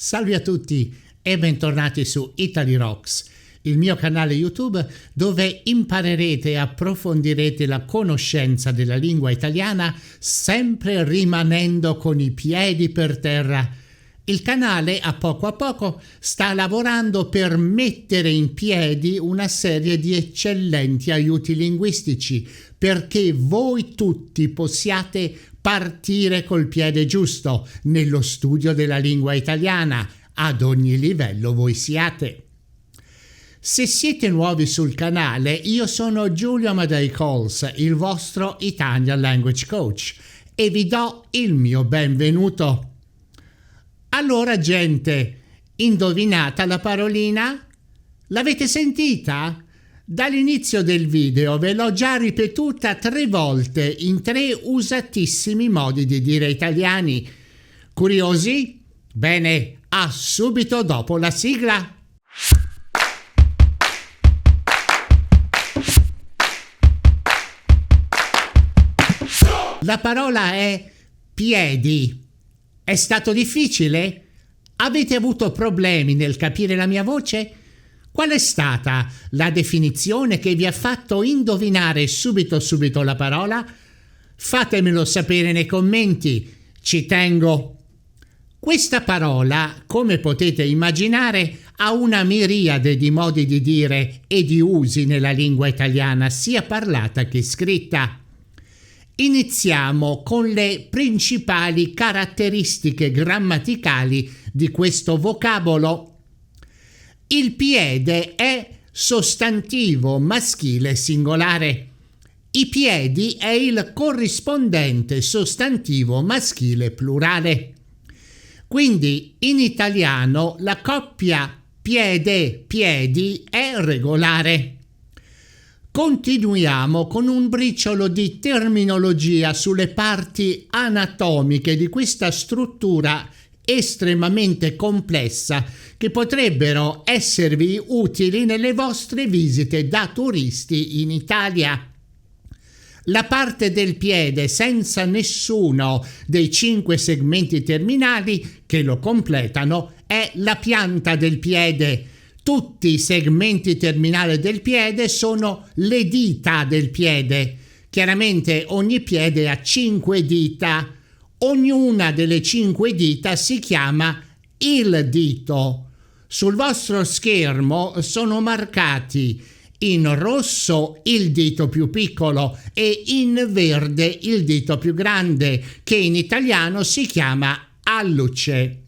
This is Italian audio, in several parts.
Salve a tutti e bentornati su Italy Rocks, il mio canale YouTube dove imparerete e approfondirete la conoscenza della lingua italiana sempre rimanendo con i piedi per terra. Il canale a poco sta lavorando per mettere in piedi una serie di eccellenti aiuti linguistici perché voi tutti possiate partire col piede giusto nello studio della lingua italiana, ad ogni livello voi siate. Se siete nuovi sul canale, io sono Giulio Amadei Coles, il vostro Italian Language Coach, e vi do il mio benvenuto. Allora, gente, indovinata la parolina? L'avete sentita? Dall'inizio del video ve l'ho già ripetuta 3 volte in 3 usatissimi modi di dire italiani. Curiosi? Bene, a subito dopo la sigla! La parola è piedi. È stato difficile? Avete avuto problemi nel capire la mia voce? Qual è stata la definizione che vi ha fatto indovinare subito la parola? Fatemelo sapere nei commenti, ci tengo. Questa parola, come potete immaginare, ha una miriade di modi di dire e di usi nella lingua italiana, sia parlata che scritta. Iniziamo con le principali caratteristiche grammaticali di questo vocabolo. Il piede è sostantivo maschile singolare. I piedi è il corrispondente sostantivo maschile plurale. Quindi in italiano la coppia piede-piedi è regolare. Continuiamo con un briciolo di terminologia sulle parti anatomiche di questa struttura estremamente complessa che potrebbero esservi utili nelle vostre visite da turisti in Italia. La parte del piede senza nessuno dei 5 segmenti terminali che lo completano è la pianta del piede. Tutti i segmenti terminali del piede sono le dita del piede. Chiaramente ogni piede ha 5 dita. Ognuna delle 5 dita si chiama il dito. Sul vostro schermo sono marcati in rosso il dito più piccolo e in verde il dito più grande, che in italiano si chiama alluce.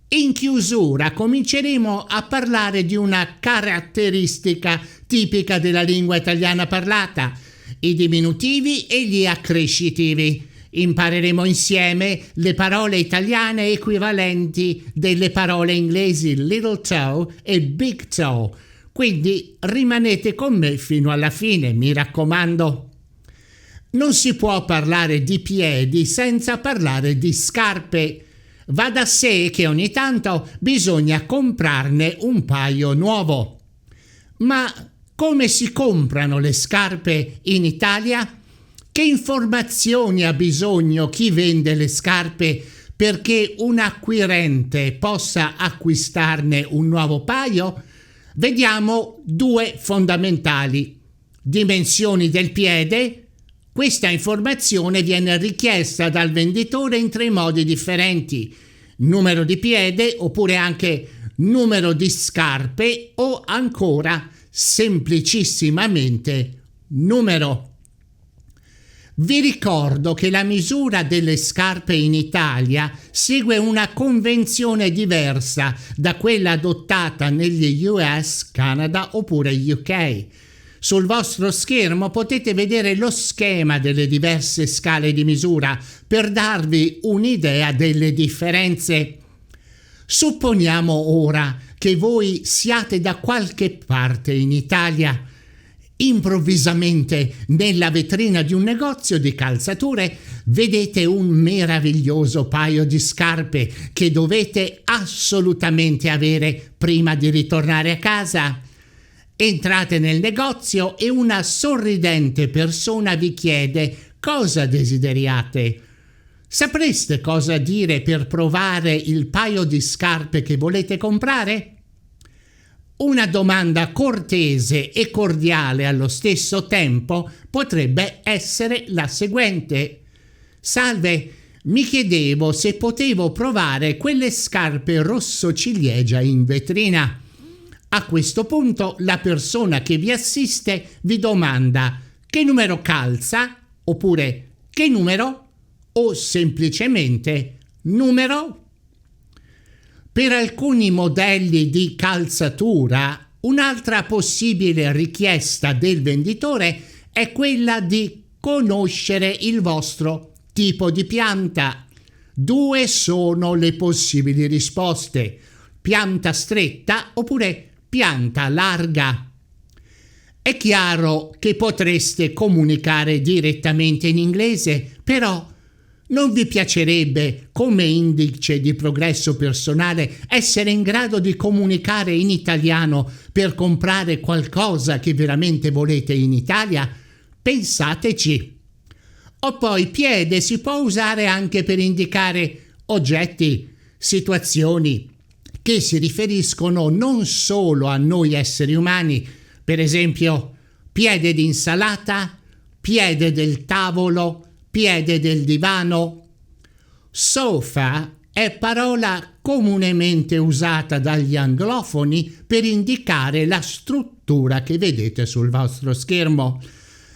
In chiusura cominceremo a parlare di una caratteristica tipica della lingua italiana parlata, i diminutivi e gli accrescitivi. Impareremo insieme le parole italiane equivalenti delle parole inglesi little toe e big toe. Quindi rimanete con me fino alla fine, mi raccomando. Non si può parlare di piedi senza parlare di scarpe. Va da sé che ogni tanto bisogna comprarne un paio nuovo. Ma come si comprano le scarpe in Italia? Che informazioni ha bisogno chi vende le scarpe perché un acquirente possa acquistarne un nuovo paio? Vediamo 2 fondamentali. Dimensioni del piede. Questa informazione viene richiesta dal venditore in 3 modi differenti: numero di piede, oppure anche numero di scarpe, o ancora semplicissimamente numero. Vi ricordo che la misura delle scarpe in Italia segue una convenzione diversa da quella adottata negli US, Canada oppure UK. Sul vostro schermo potete vedere lo schema delle diverse scale di misura per darvi un'idea delle differenze. Supponiamo ora che voi siate da qualche parte in Italia. Improvvisamente, nella vetrina di un negozio di calzature, vedete un meraviglioso paio di scarpe che dovete assolutamente avere prima di ritornare a casa. Entrate nel negozio e una sorridente persona vi chiede cosa desideriate. Sapreste cosa dire per provare il paio di scarpe che volete comprare? Una domanda cortese e cordiale allo stesso tempo potrebbe essere la seguente: Salve, mi chiedevo se potevo provare quelle scarpe rosso ciliegia in vetrina. A questo punto la persona che vi assiste vi domanda: che numero calza? Oppure che numero? O semplicemente numero? Per alcuni modelli di calzatura, un'altra possibile richiesta del venditore è quella di conoscere il vostro tipo di pianta. 2 sono le possibili risposte: pianta stretta oppure pianta larga. È chiaro che potreste comunicare direttamente in inglese, però non vi piacerebbe, come indice di progresso personale, essere in grado di comunicare in italiano per comprare qualcosa che veramente volete in Italia? Pensateci. O poi piede si può usare anche per indicare oggetti, situazioni che si riferiscono non solo a noi esseri umani, per esempio piede d'insalata, piede del tavolo, piede del divano. Sofa è parola comunemente usata dagli anglofoni per indicare la struttura che vedete sul vostro schermo.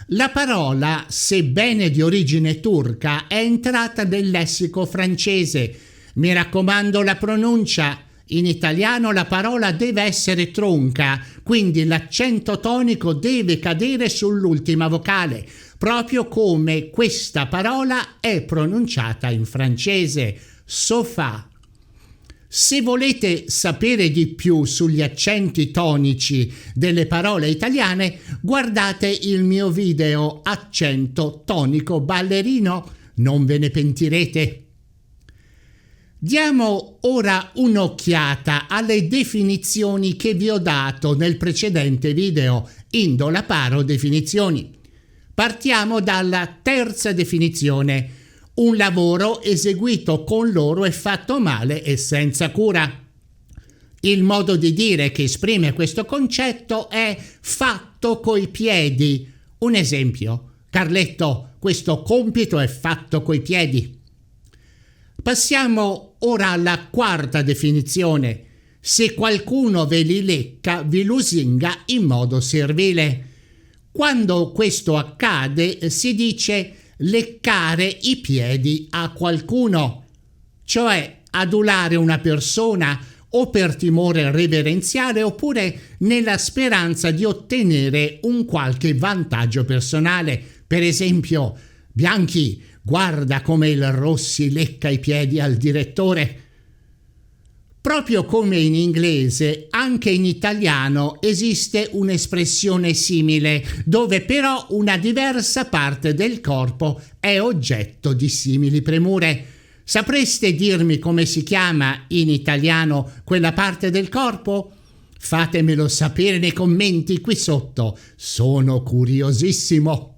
La parola, sebbene di origine turca, è entrata nel lessico francese. Mi raccomando la pronuncia. In italiano la parola deve essere tronca, quindi l'accento tonico deve cadere sull'ultima vocale, proprio come questa parola è pronunciata in francese, sofa. Se volete sapere di più sugli accenti tonici delle parole italiane, guardate il mio video Accento tonico ballerino, non ve ne pentirete. Diamo ora un'occhiata alle definizioni che vi ho dato nel precedente video, Indola Paro Definizioni. Partiamo dalla terza definizione: un lavoro eseguito con loro e fatto male e senza cura. Il modo di dire che esprime questo concetto è fatto coi piedi. Un esempio: Carletto, questo compito è fatto coi piedi. Passiamo ora alla quarta definizione: se qualcuno ve li lecca, vi lusinga in modo servile. Quando questo accade si dice leccare i piedi a qualcuno, cioè adulare una persona o per timore reverenziale oppure nella speranza di ottenere un qualche vantaggio personale. Per esempio, Bianchi, guarda come il Rossi lecca i piedi al direttore. Proprio come in inglese, anche in italiano esiste un'espressione simile, dove però una diversa parte del corpo è oggetto di simili premure. Sapreste dirmi come si chiama in italiano quella parte del corpo? Fatemelo sapere nei commenti qui sotto, sono curiosissimo.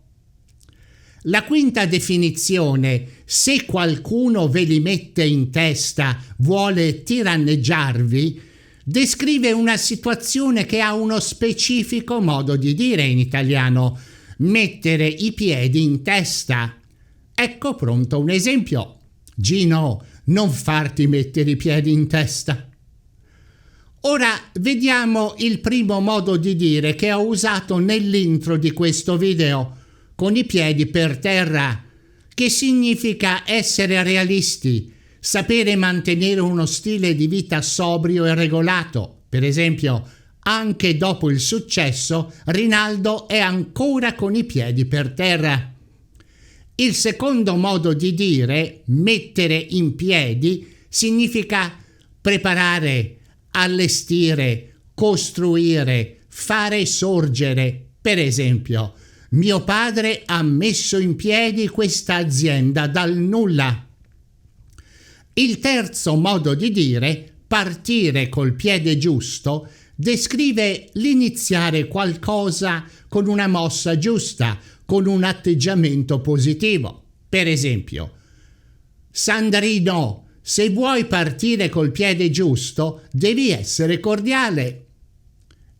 La quinta definizione: se qualcuno ve li mette in testa, vuole tiranneggiarvi, descrive una situazione che ha uno specifico modo di dire in italiano: mettere i piedi in testa. Ecco pronto un esempio: Gino, non farti mettere i piedi in testa. Ora vediamo il primo modo di dire che ho usato nell'intro di questo video, con i piedi per terra, che significa essere realisti, sapere mantenere uno stile di vita sobrio e regolato. Per esempio, anche dopo il successo, Rinaldo è ancora con i piedi per terra. Il secondo modo di dire, mettere in piedi, significa preparare, allestire, costruire, fare sorgere. Per esempio, mio padre ha messo in piedi questa azienda dal nulla. Il terzo modo di dire, partire col piede giusto, descrive l'iniziare qualcosa con una mossa giusta, con un atteggiamento positivo. Per esempio, Sandrino, se vuoi partire col piede giusto, devi essere cordiale.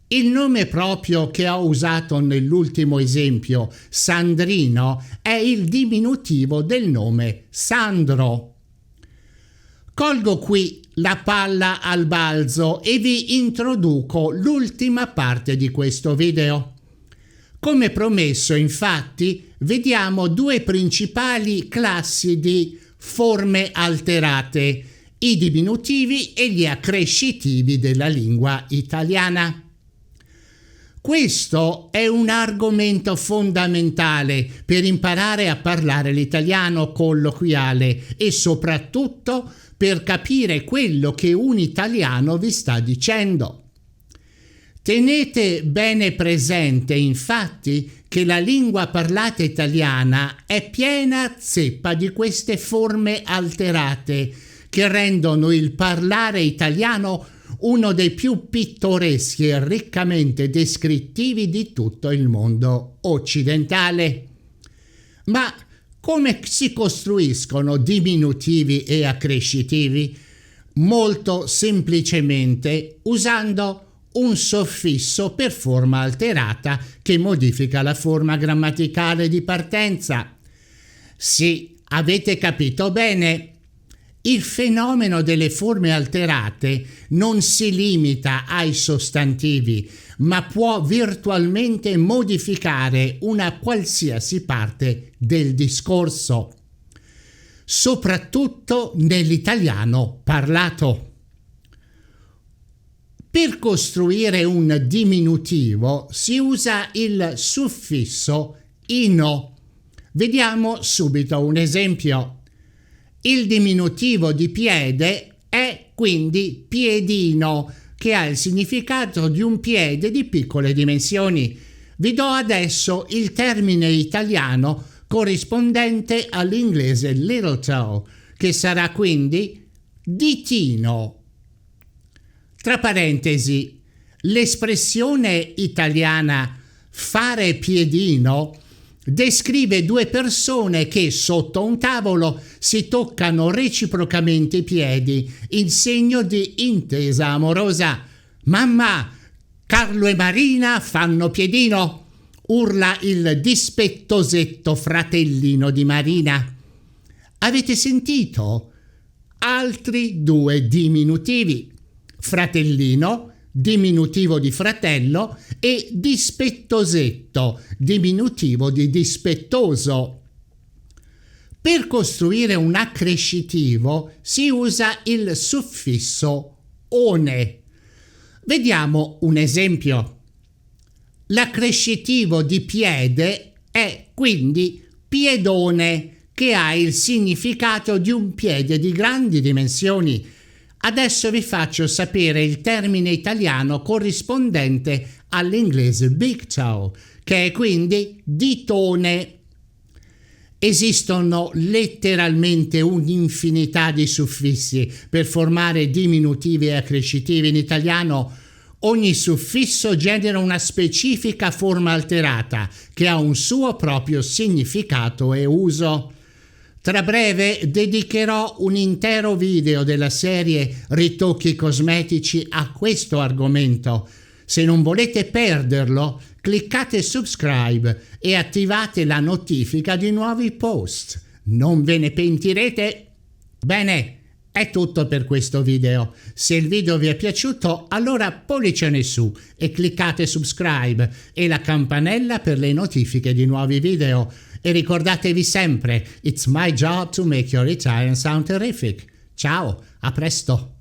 Il nome proprio che ho usato nell'ultimo esempio, Sandrino, è il diminutivo del nome Sandro. Colgo qui la palla al balzo e vi introduco l'ultima parte di questo video. Come promesso, infatti, vediamo due principali classi di forme alterate, i diminutivi e gli accrescitivi della lingua italiana. Questo è un argomento fondamentale per imparare a parlare l'italiano colloquiale e soprattutto per capire quello che un italiano vi sta dicendo. Tenete bene presente, infatti, che la lingua parlata italiana è piena zeppa di queste forme alterate che rendono il parlare italiano uno dei più pittoreschi e riccamente descrittivi di tutto il mondo occidentale. Ma come si costruiscono diminutivi e accrescitivi? Molto semplicemente usando un suffisso per forma alterata che modifica la forma grammaticale di partenza. Sì, avete capito bene. Il fenomeno delle forme alterate non si limita ai sostantivi, ma può virtualmente modificare una qualsiasi parte del discorso, soprattutto nell'italiano parlato. Per costruire un diminutivo si usa il suffisso ino. Vediamo subito un esempio. Il diminutivo di piede è quindi piedino, che ha il significato di un piede di piccole dimensioni. Vi do adesso il termine italiano corrispondente all'inglese little toe, che sarà quindi ditino. Tra parentesi, l'espressione italiana fare piedino descrive due persone che sotto un tavolo si toccano reciprocamente i piedi in segno di intesa amorosa. Mamma, Carlo e Marina fanno piedino, urla il dispettosetto fratellino di Marina. Avete sentito? Altri due diminutivi. Fratellino, diminutivo di fratello, e dispettosetto, diminutivo di dispettoso. Per costruire un accrescitivo si usa il suffisso one. Vediamo un esempio. L'accrescitivo di piede è quindi piedone, che ha il significato di un piede di grandi dimensioni. Adesso vi faccio sapere il termine italiano corrispondente all'inglese big toe, che è quindi ditone. Esistono letteralmente un'infinità di suffissi per formare diminutivi e accrescitivi in italiano. Ogni suffisso genera una specifica forma alterata che ha un suo proprio significato e uso. Tra breve dedicherò un intero video della serie Ritocchi cosmetici a questo argomento. Se non volete perderlo, cliccate subscribe e attivate la notifica di nuovi post. Non ve ne pentirete? Bene, è tutto per questo video. Se il video vi è piaciuto, allora pollicione su e cliccate subscribe e la campanella per le notifiche di nuovi video. E ricordatevi sempre, it's my job to make your Italian sound terrific. Ciao, a presto!